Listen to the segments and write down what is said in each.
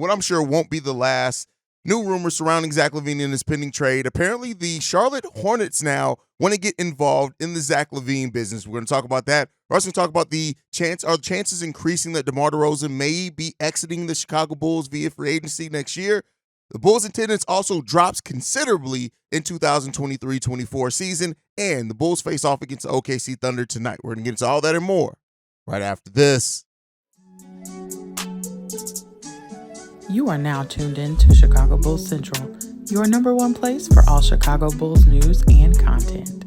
what I'm sure won't be the last. New rumors surrounding Zach LaVine and his pending trade. Apparently, the Charlotte Hornets now want to get involved in the Zach LaVine business. We're going to talk about that. We're also going to talk about are chances increasing that DeMar DeRozan may be exiting the Chicago Bulls via free agency next year. The Bulls' attendance also drops considerably in 2023-24 season, and the Bulls face off against the OKC Thunder tonight. We're going to get into all that and more right after this. You are now tuned in to Chicago Bulls Central, your number one place for all Chicago Bulls news and content.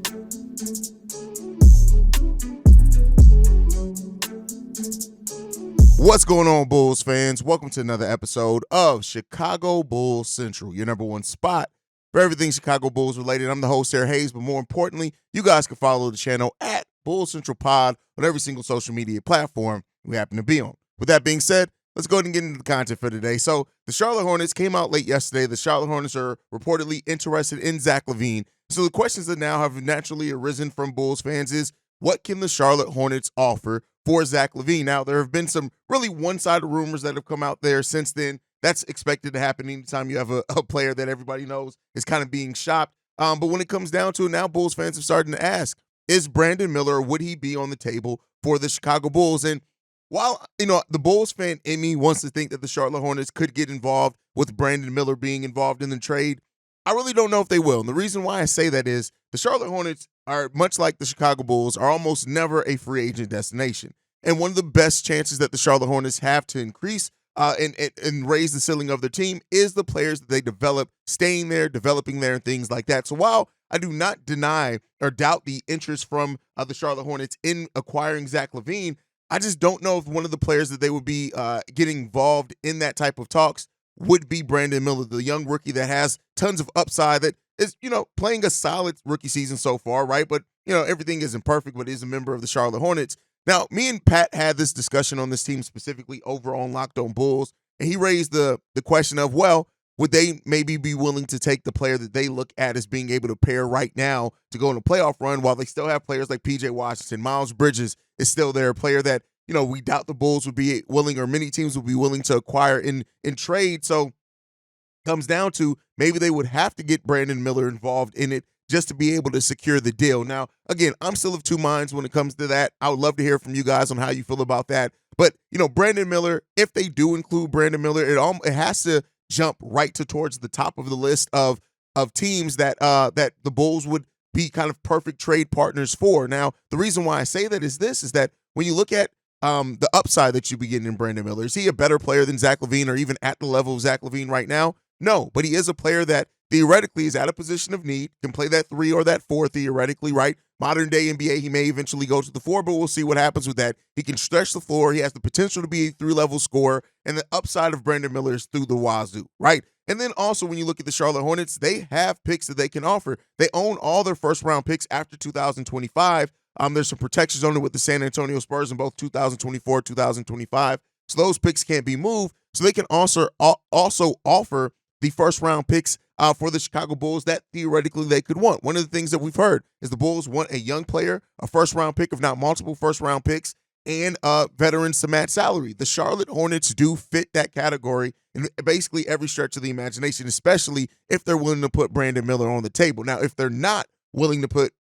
What's going on, Bulls fans? Welcome to another episode of Chicago Bulls Central, your number one spot for everything Chicago Bulls related. I'm the host, Haize, but more importantly, you guys can follow the channel at Bulls Central Pod on every single social media platform we happen to be on. With that being said, let's go ahead and get into the content for today. So the Charlotte Hornets came out late yesterday. The Charlotte Hornets are reportedly interested in Zach LaVine. So the questions that now have naturally arisen from Bulls fans is, what can the Charlotte Hornets offer for Zach LaVine? Now, there have been some really one-sided rumors that have come out there since then. That's expected to happen anytime you have a player that everybody knows is kind of being shopped. But when it comes down to it, now Bulls fans are starting to ask, is Brandon Miller, or would he be on the table for the Chicago Bulls? And while, the Bulls fan in me wants to think that the Charlotte Hornets could get involved with Brandon Miller being involved in the trade, I really don't know if they will. And the reason why I say that is the Charlotte Hornets are, much like the Chicago Bulls, are almost never a free agent destination. And one of the best chances that the Charlotte Hornets have to increase and raise the ceiling of their team is the players that they develop, staying there, developing there, and things like that. So while I do not deny or doubt the interest from the Charlotte Hornets in acquiring Zach LaVine, I just don't know if one of the players that they would be getting involved in that type of talks would be Brandon Miller, the young rookie that has tons of upside, that is, playing a solid rookie season so far, right? But, everything isn't perfect, but is a member of the Charlotte Hornets. Now, me and Pat had this discussion on this team specifically over on Locked On Bulls, and he raised the question of, well, would they maybe be willing to take the player that they look at as being able to pair right now to go on a playoff run while they still have players like P.J. Washington? Miles Bridges is still there, a player that, we doubt the Bulls would be willing, or many teams would be willing to acquire in trade. So comes down to maybe they would have to get Brandon Miller involved in it just to be able to secure the deal. Now, again, I'm still of two minds when it comes to that. I would love to hear from you guys on how you feel about that. But, Brandon Miller, if they do include Brandon Miller, it has to jump right towards the top of the list of teams that the Bulls would be kind of perfect trade partners for. Now, the reason why I say that is that when you look at the upside that you be getting in Brandon Miller, is he a better player than Zach LaVine, or even at the level of Zach LaVine right now? No, but he is a player that theoretically is at a position of need, can play that 3 or that 4 theoretically, right? Modern day NBA, he may eventually go to the 4, but we'll see what happens with that. He can stretch the floor. He has the potential to be a 3-level scorer, and the upside of Brandon Miller is through the wazoo, right? And then also when you look at the Charlotte Hornets, they have picks that they can offer. They own all their first-round picks after 2025. There's some protections on it with the San Antonio Spurs in both 2024, 2025. So those picks can't be moved. So they can also offer the first-round picks for the Chicago Bulls that theoretically they could want. One of the things that we've heard is the Bulls want a young player, a first-round pick, if not multiple first-round picks, and veterans to match salary. The Charlotte Hornets do fit that category in basically every stretch of the imagination, especially if they're willing to put Brandon Miller on the table. Now, if they're not willing to put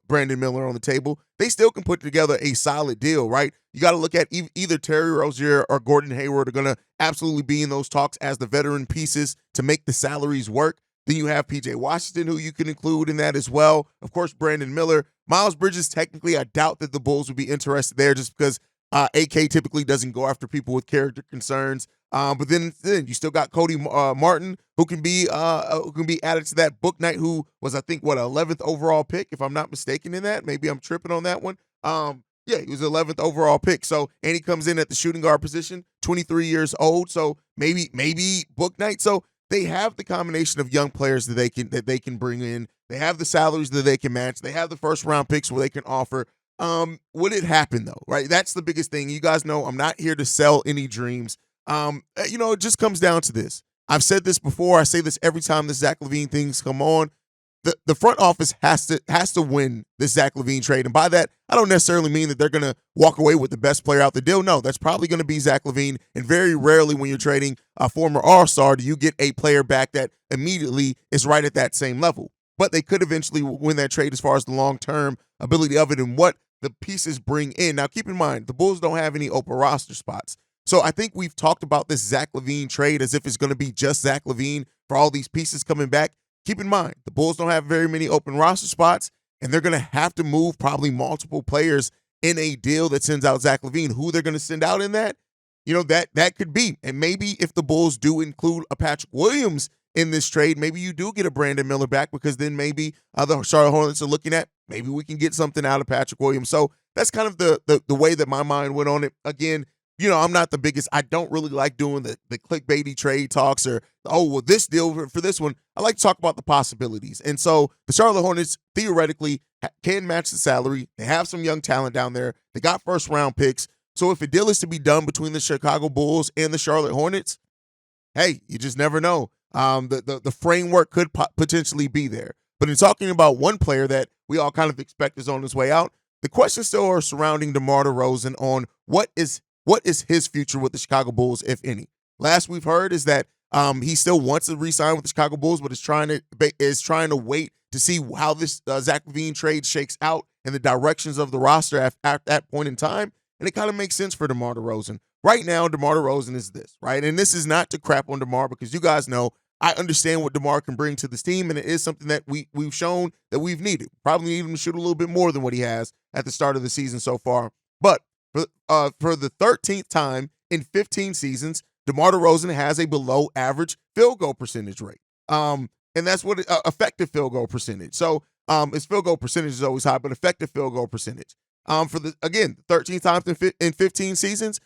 Brandon Miller on the table, they still can put together a solid deal, right? You got to look at either Terry Rozier or Gordon Hayward are going to absolutely be in those talks as the veteran pieces to make the salaries work. Then you have P.J. Washington, who you can include in that as well. Of course, Brandon Miller. Miles Bridges, technically, I doubt that the Bulls would be interested there just because AK typically doesn't go after people with character concerns. But then you still got Cody Martin, who can be added to that. Book Knight, who was, I think, 11th overall pick, if I'm not mistaken in that. Maybe I'm tripping on that one. Yeah, he was 11th overall pick. So, and he comes in at the shooting guard position, 23 years old. So maybe Book Knight. So they have the combination of young players that they can bring in. They have the salaries that they can match. They have the first round picks where they can offer. Would it happen though? Right? That's the biggest thing. You guys know I'm not here to sell any dreams. It just comes down to this. I've said this before. I say this every time the Zach LaVine things come on. the front office has to win this Zach LaVine trade. And by that, I don't necessarily mean that they're going to walk away with the best player out the deal. No, that's probably going to be Zach LaVine. And very rarely when you're trading a former All-Star do you get a player back that immediately is right at that same level. But they could eventually win that trade as far as the long-term ability of it and what the pieces bring in. Now, keep in mind, the Bulls don't have any open roster spots. So I think we've talked about this Zach LaVine trade as if it's going to be just Zach LaVine for all these pieces coming back. Keep in mind, the Bulls don't have very many open roster spots, and they're going to have to move probably multiple players in a deal that sends out Zach LaVine. Who they're going to send out in that, that could be. And maybe if the Bulls do include a Patrick Williams in this trade, maybe you do get a Brandon Miller back because then maybe the Charlotte Hornets are looking at maybe we can get something out of Patrick Williams. So that's kind of the way that my mind went on it. Again, I'm not the biggest. I don't really like doing the clickbaity trade talks or, this deal for this one. I like to talk about the possibilities. And so the Charlotte Hornets theoretically can match the salary. They have some young talent down there. They got first-round picks. So if a deal is to be done between the Chicago Bulls and the Charlotte Hornets, hey, you just never know. The framework could potentially be there. But in talking about one player that we all kind of expect is on his way out, the questions still are surrounding DeMar DeRozan on what is his future with the Chicago Bulls, if any. Last we've heard is that he still wants to re-sign with the Chicago Bulls, but is trying to wait to see how this Zach LaVine trade shakes out and the directions of the roster at that point in time. And it kind of makes sense for DeMar DeRozan. Right now, DeMar DeRozan is this, right? And this is not to crap on DeMar because you guys know I understand what DeMar can bring to this team, and it is something that we've shown that we've needed. Probably need him to shoot a little bit more than what he has at the start of the season so far. But for the 13th time in 15 seasons, DeMar DeRozan has a below-average field goal percentage rate. And that's what effective field goal percentage. So his field goal percentage is always high, but effective field goal percentage. For the 13 times in 15 seasons,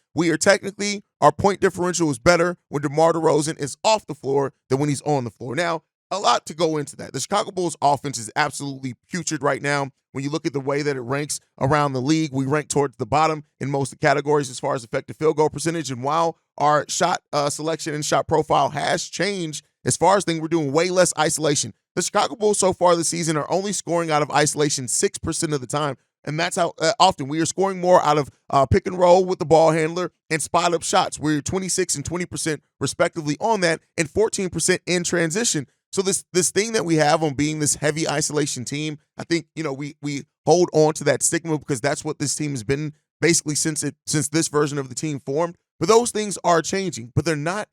our point differential is better when DeMar DeRozan is off the floor than when he's on the floor. Now, a lot to go into that. The Chicago Bulls offense is absolutely putrid right now. When you look at the way that it ranks around the league, we rank towards the bottom in most of the categories as far as effective field goal percentage. And while our shot selection and shot profile has changed, as far as things, we're doing way less isolation. The Chicago Bulls so far this season are only scoring out of isolation 6% of the time. And that's how often we are scoring more out of pick and roll with the ball handler and spot up shots. We're 26 and 20% respectively on that and 14% in transition. So this thing that we have on being this heavy isolation team, I think, we hold on to that stigma because that's what this team has been basically since this version of the team formed. But those things are changing, but they're not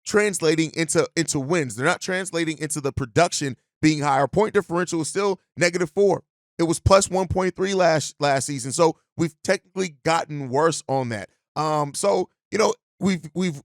translating into wins. They're not translating into the production being higher. Point differential is still -4. It was plus 1.3 last season. So we've technically gotten worse on that. So we've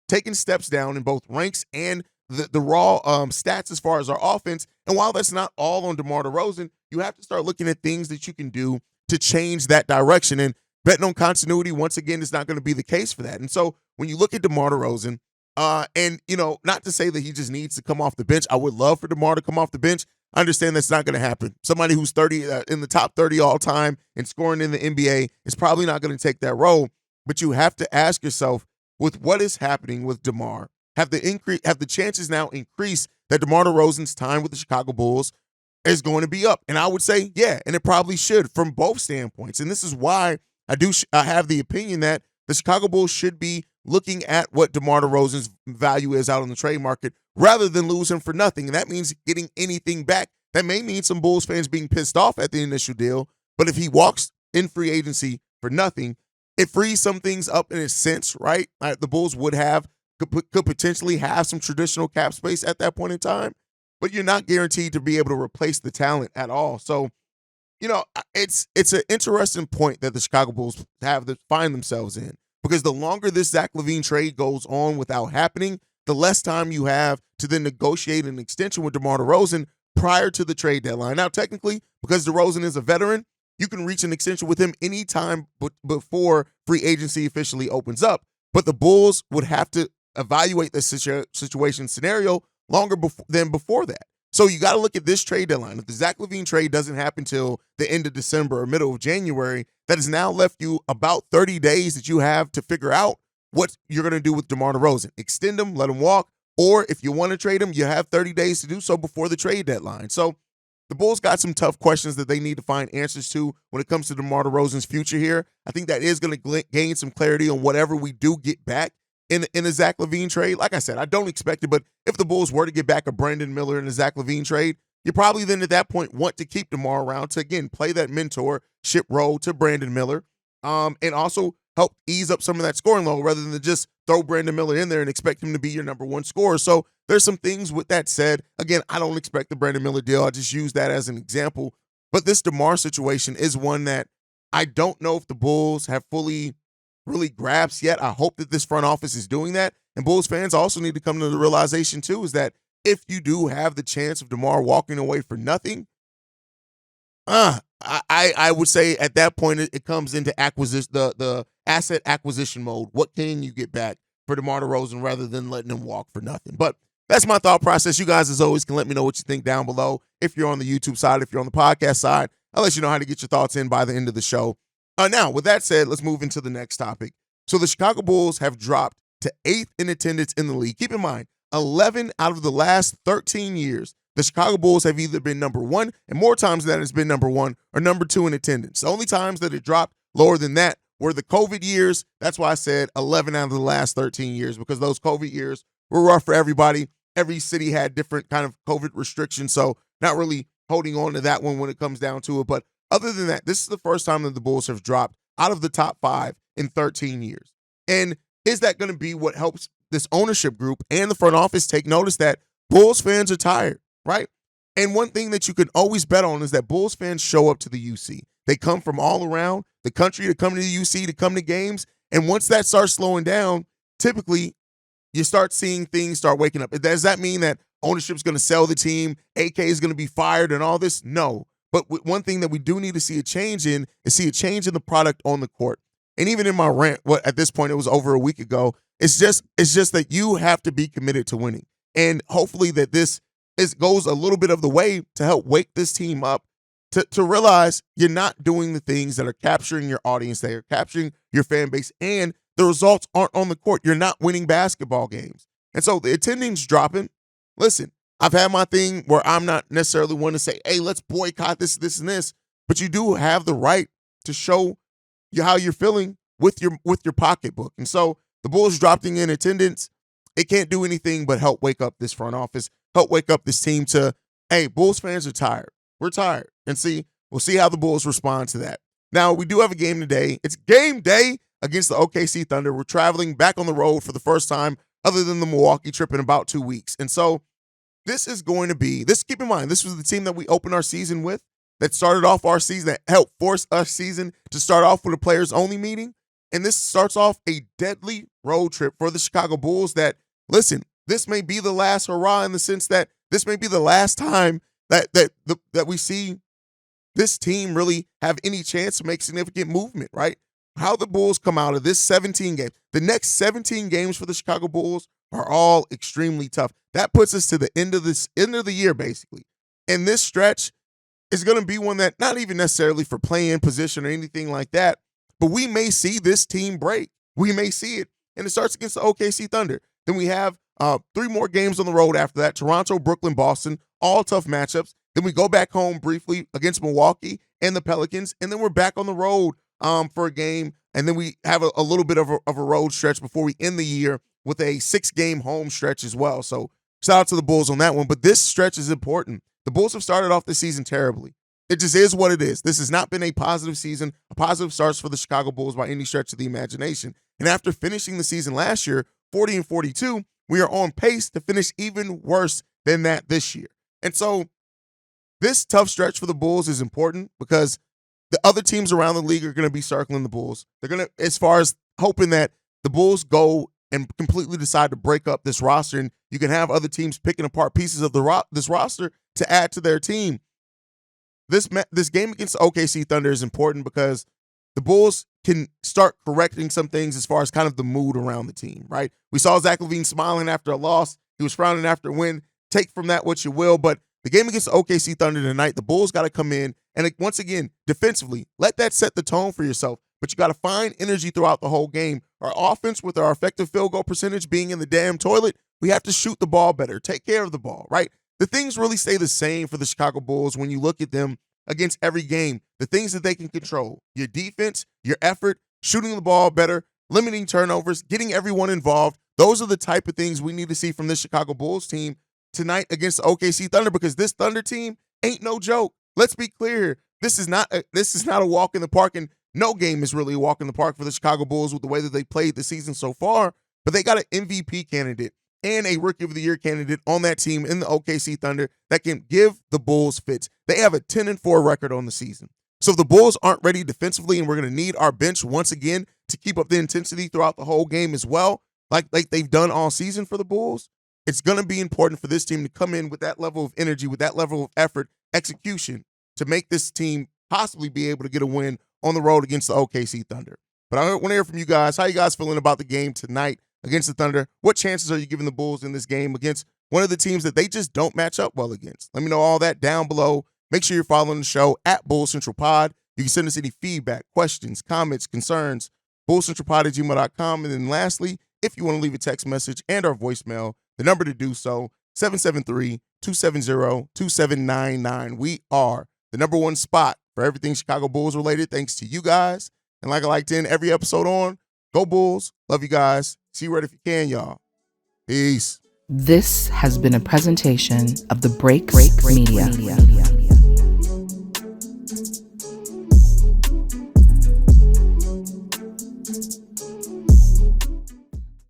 taken steps down in both ranks and the raw stats as far as our offense. And while that's not all on DeMar DeRozan, you have to start looking at things that you can do to change that direction. And betting on continuity, once again, is not going to be the case for that. And so when you look at DeMar DeRozan, and not to say that he just needs to come off the bench. I would love for DeMar to come off the bench. I understand that's not going to happen. Somebody who's 30 in the top 30 all time and scoring in the NBA is probably not going to take that role. But you have to ask yourself, with what is happening with DeMar, have the chances now increased that DeMar DeRozan's time with the Chicago Bulls is going to be up? And I would say, yeah, and it probably should from both standpoints. And this is why I have the opinion that the Chicago Bulls should be looking at what DeMar DeRozan's value is out on the trade market rather than lose him for nothing. And that means getting anything back. That may mean some Bulls fans being pissed off at the initial deal, but if he walks in free agency for nothing, it frees some things up in a sense, right? The Bulls could potentially have some traditional cap space at that point in time, but you're not guaranteed to be able to replace the talent at all. So, it's an interesting point that the Chicago Bulls find themselves in. Because the longer this Zach LaVine trade goes on without happening, the less time you have to then negotiate an extension with DeMar DeRozan prior to the trade deadline. Now, technically, because DeRozan is a veteran, you can reach an extension with him anytime before free agency officially opens up. But the Bulls would have to evaluate the situation scenario longer than before that. So you got to look at this trade deadline. If the Zach LaVine trade doesn't happen till the end of December or middle of January, that has now left you about 30 days that you have to figure out what you're going to do with DeMar DeRozan. Extend him, let him walk, Or if you want to trade him, you have 30 days to do so before the trade deadline. So the Bulls got some tough questions that they need to find answers to when it comes to DeMar DeRozan's future here. I think that is going to gain some clarity on whatever we do get back in a Zach LaVine trade. Like I said, I don't expect it, but if the Bulls were to get back a Brandon Miller in a Zach LaVine trade, you probably then at that point want to keep DeMar around to, again, play that mentorship role to Brandon Miller, and also help ease up some of that scoring load rather than just throw Brandon Miller in there and expect him to be your number one scorer. So there's some things with that said. Again, I don't expect the Brandon Miller deal. I just use that as an example. But this DeMar situation is one that I don't know if the Bulls have fully really grasped yet. I hope that this front office is doing that. And Bulls fans also need to come to the realization, too, is that if you do have the chance of DeMar walking away for nothing, I would say at that point it comes into acquisition, the asset acquisition mode. What can you get back for DeMar DeRozan rather than letting him walk for nothing? But that's my thought process. You guys, as always, can let me know what you think down below. If you're on the YouTube side, if you're on the podcast side, I'll let you know how to get your thoughts in by the end of the show. Now, with that said, let's move into the next topic. So the Chicago Bulls have dropped to 8th in attendance in the league. Keep in mind, 11 out of the last 13 years, the Chicago Bulls have either been number one, and more times than that it's been number one, or number two in attendance. The only times that it dropped lower than that were the COVID years. That's why I said 11 out of the last 13 years, because those COVID years were rough for everybody. Every city had different kind of COVID restrictions, so not really holding on to that one when it comes down to it. But other than that, this is the first time that the Bulls have dropped out of the top 5 in 13 years. And is that going to be what helps this ownership group and the front office take notice that Bulls fans are tired, right? And one thing that you can always bet on is that Bulls fans show up to the UC. They come from all around the country to come to the UC, to come to games. And once that starts slowing down, typically you start seeing things start waking up. Does that mean that ownership's going to sell the team, AK is going to be fired and all this? No. But one thing that we do need to see a change in is see a change in the product on the court. And even in my rant, at this point it was over a week ago, it's just that you have to be committed to winning. And hopefully that this goes a little bit of the way to help wake this team up to realize you're not doing the things that are capturing your audience, that are capturing your fan base, and the results aren't on the court. You're not winning basketball games. And so the attending's dropping. Listen, I've had my thing where I'm not necessarily one to say, hey, let's boycott this, and this, but you do have the right to show you how you're feeling with your pocketbook. And so the Bulls dropping in attendance, it can't do anything but help wake up this front office, help wake up this team to, hey, Bulls fans are tired. We're tired. And we'll see how the Bulls respond to that. Now, we do have a game today. It's game day against the OKC Thunder. We're traveling back on the road for the first time other than the Milwaukee trip in about 2 weeks. And so this is going to be, keep in mind, this was the team that we opened our season with, that started off our season, that helped force our season to start off with a players-only meeting. And this starts off a deadly road trip for the Chicago Bulls that, listen, this may be the last hurrah in the sense that this may be the last time that we see this team really have any chance to make significant movement, right? How the Bulls come out of this 17 games, the next 17 games for the Chicago Bulls are all extremely tough. That puts us to the end of the year, basically. And this stretch is going to be one that not even necessarily for play-in position or anything like that, but we may see this team break. We may see it. And it starts against the OKC Thunder. Then we have 3 more games on the road after that. Toronto, Brooklyn, Boston, all tough matchups. Then we go back home briefly against Milwaukee and the Pelicans. And then we're back on the road for a game. And then we have a little bit of a road stretch before we end the year with a 6-game home stretch as well. So shout out to the Bulls on that one. But this stretch is important. The Bulls have started off the season terribly. It just is what it is. This has not been a positive season, a positive start for the Chicago Bulls by any stretch of the imagination. And after finishing the season last year, 40-42, we are on pace to finish even worse than that this year. And so this tough stretch for the Bulls is important because the other teams around the league are going to be circling the Bulls. They're going to, as far as hoping that the Bulls go and completely decide to break up this roster, and you can have other teams picking apart pieces of this roster to add to their team. This game against the OKC Thunder is important because the Bulls can start correcting some things as far as kind of the mood around the team, right? We saw Zach LaVine smiling after a loss. He was frowning after a win. Take from that what you will, but the game against the OKC Thunder tonight, the Bulls got to come in and, once again, defensively, let that set the tone for yourself, but you got to find energy throughout the whole game. Our offense, with our effective field goal percentage being in the damn toilet, We have to shoot the ball better, take care of the ball, right? The things really stay the same for the Chicago Bulls when you look at them against every game. The things that they can control, your defense, your effort, shooting the ball better, limiting turnovers, getting everyone involved. Those are the type of things we need to see from this Chicago Bulls team tonight against the OKC Thunder, because this Thunder team ain't no joke. Let's be clear. This is not a walk in the park, and no game is really a walk in the park for the Chicago Bulls with the way that they played the season so far. But they got an MVP candidate and a Rookie of the Year candidate on that team in the OKC Thunder that can give the Bulls fits. They have a 10-4 record on the season. So if the Bulls aren't ready defensively, and we're going to need our bench once again to keep up the intensity throughout the whole game as well, like they've done all season for the Bulls, it's going to be important for this team to come in with that level of energy, with that level of effort, execution, to make this team possibly be able to get a win on the road against the OKC Thunder. But I want to hear from you guys. How you guys feeling about the game tonight against the Thunder? What chances are you giving the Bulls in this game against one of the teams that they just don't match up well against? Let me know all that down below. Make sure you're following the show at Bull Central Pod. You can send us any feedback, questions, comments, concerns, bullcentralpod@gmail.com. And then lastly, if you want to leave a text message and our voicemail, the number to do so, 773-270-2799. We are the number one spot for everything Chicago Bulls related, thanks to you guys. And like I like to end every episode on, go Bulls. Love you guys. See you right if you can, y'all. Peace. This has been a presentation of the Break Media.